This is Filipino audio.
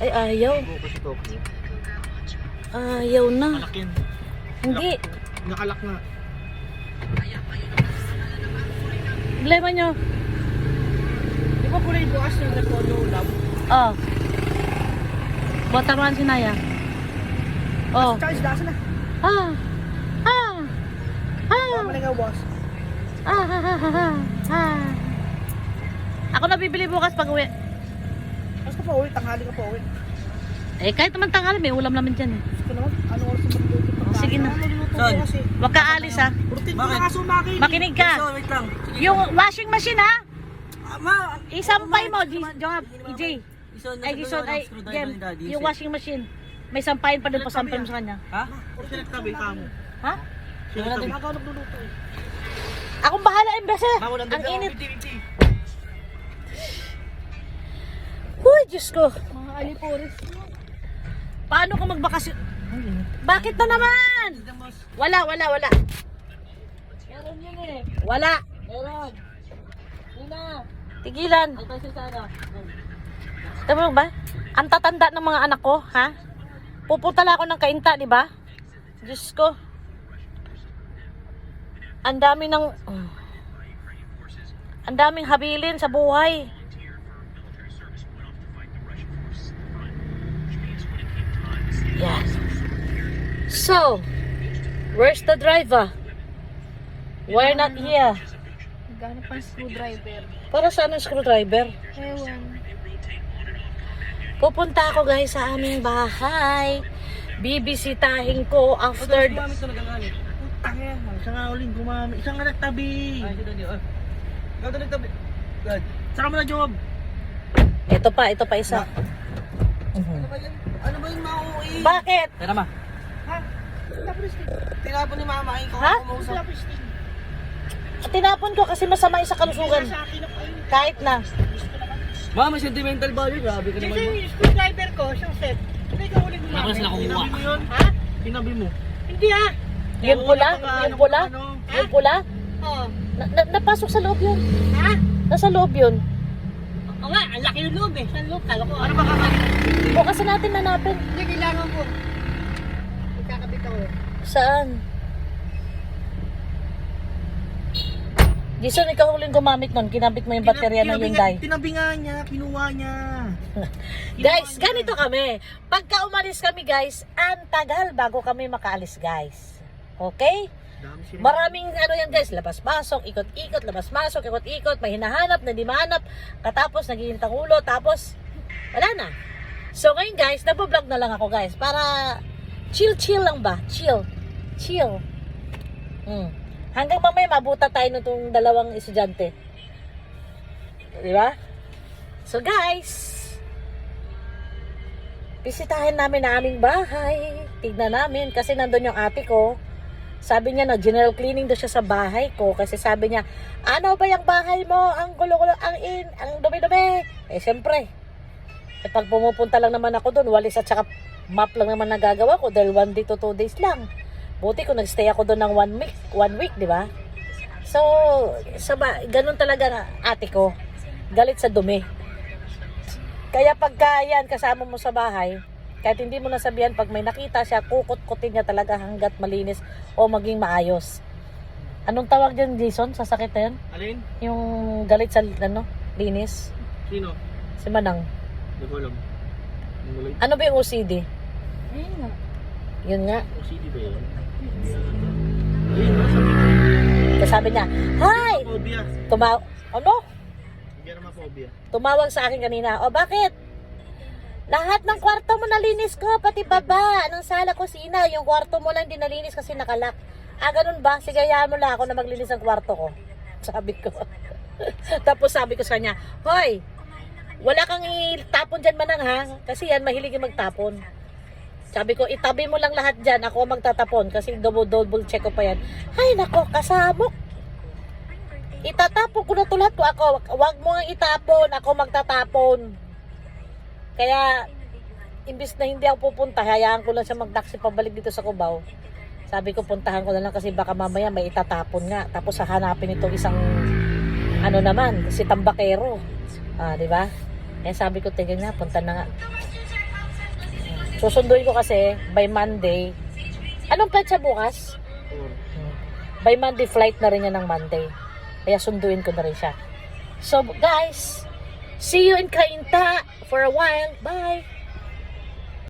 Ay, ayaw. Bukas ito. Ayaw na. Malak yan. Hindi. Nakalak na. Problema nyo. Di ba kulay bukas yung Repolyo Lab? Oh. Bota man si Naya. Oh. Charles, dasa na. Ah. Ah. Ah. Malingaw boss. Ah. Ah. Ah. Ah. Ako na bibili bukas pag uwi. Mas ka pa uwi, tanghali ka pa uwi. Eh, kahit naman tanghali, may ulam naman dyan eh. Gusto naman, ano oras yung magluluto? Sige na. Son, Huwag ka alis ha. Rutin ko na nga sumagay. Makinig ka. Wait lang. Yung washing machine ha. Ma, Isampay mo, Joab, EJ. Ay, Gison, ay, Jem, yung washing machine. May sampayin pa doon, pasampay mo sa kanya. ha? Sinagtabi ka mo. Ha? Sinagtabi ka mo nagluluto eh. Akong bahala, imbes eh. Mawala Ang init. Hindi. Huy, Diyos ko. Mga alipuris. Paano ko magbakasyon? Bakit na naman? Wala. Meron yun eh. Wala. Meron. Una. Tigilan. Ang tayo sa ano. Tama ba? Ang tatanda ng mga anak ko, ha? Pupunta lang ako ng Kainta, di ba? Diyos ko. Ang dami ng... Ang daming habilin sa buhay. Yan. So, where's the driver? We're not here. Naghanap ng screwdriver. Para saan ang screwdriver? Ewan. Pupunta ako guys sa aming bahay. Bibisitahin ko after... Gumamit na nagagamit. Putang yan. Isang nga uling gumamit. Isang nga nagtabi. Ay, sila niyo. Gawin nagtabi. God. Saka mo na job. Ito pa isa. Ano ba yan? Ano ba yung mauwi? Bakit? Tara ma. Ha? Tinapon ni mama. Ikaw Ha? ako mausap. Tinapon ko kasi masama yung sa kalusugan. Kahit na. Ma, may sentimental value. Grabe ka naman. Kasi yung screwdriver ko, siyang set. Hindi ka ulit gumamit. Ako na sila kukuha. Tinabi mo yun? Ha? Tinabi mo. Hindi ha? Yung pula? Yung pula? Yung pula? Oo. Napasok sa loob yun. Ha? Nasa loob yun. Oo nga, ang laki yung loob eh. Saan loob? Kala ko. Ano ba kakalit? Bukasan natin nanapin. Hindi, kailangan ko. Magkakabit ako. Saan? Jason, ikaw huling gumamit nun. Kinabit mo yung baterya ng Hyundai. Tinabi nga niya. Kinuha niya. Guys, ganito kami. Pagka umalis kami guys, ang tagal bago kami makaalis guys. Okay? Dami sila. Maraming ano yan guys, labas-pasok, ikot-ikot, labas-pasok, ikot-ikot, may hinahanap, na di mahanap, katapos naghihintang ulo, tapos wala na. So ngayon guys, nagbo-vlog na lang ako guys, para chill lang ba? Chill. Hanggang mamaya mabuta tayo nitong dalawang estudyante. Di ba? So guys, bisitahin namin na aming bahay. Tignan namin kasi nandun yung ate ko. Sabi niya na general cleaning daw siya sa bahay ko kasi sabi niya, ano ba yung bahay mo? Ang gulo-gulo, ang dumi-dumi. Eh siyempre, pag pumupunta lang naman ako doon, walis at saka map lang naman nagagawa ko dahil 1 day to 2 days lang. Buti ko nagstay ako doon ng 1 week, di ba? So, ganun talaga nga ate ko. Galit sa dumi. Kaya pagka yan kasama mo sa bahay, kahit hindi mo nasabihan, pag may nakita siya, kukut-kutin niya talaga hanggat malinis o maging maayos. Anong tawag dyan, Jason? Sa sakit na yan? Alin? Yung galit sa linis? Sino? Si Manang. Hindi ko alam. Ano ba yung OCD? Ayun nga. Yun nga. OCD ba yun? Sabi niya, hi! Phobia. Ano? Hindi naman phobia. Tumawag sa akin kanina. O bakit? Lahat ng kwarto mo nalinis ko, pati baba, ng sala, kusina. Yung kwarto mo lang din nalinis kasi nakalak. Ganun ba? Sige, hayaan mo lang ako na maglinis ang kwarto ko. Sabi ko. Tapos sabi ko sa kanya, hoy, wala kang itapon dyan Manang ha? Kasi yan, mahilig yung magtapon. Sabi ko, itabi mo lang lahat dyan. Ako magtatapon kasi double check ko pa yan. Ay, nako, kasamok. Itatapon ko na tulad ko ako. Wag mo nga itapon. Ako magtatapon. Kaya, imbis na hindi ako pupunta, hayaan ko lang siya mag-taxi pabalik dito sa Cubao. Sabi ko, puntahan ko na lang kasi baka mamaya may itatapon nga. Tapos hahanapin itong isang, ano naman, si Tambakero. Di ba? Kaya sabi ko, tingin nga, punta na nga. Susunduin ko kasi by Monday. Anong petsa bukas? By Monday flight na rin yan ng Monday. Kaya sunduin ko na rin siya. So guys, see you in Cainta for a while. Bye!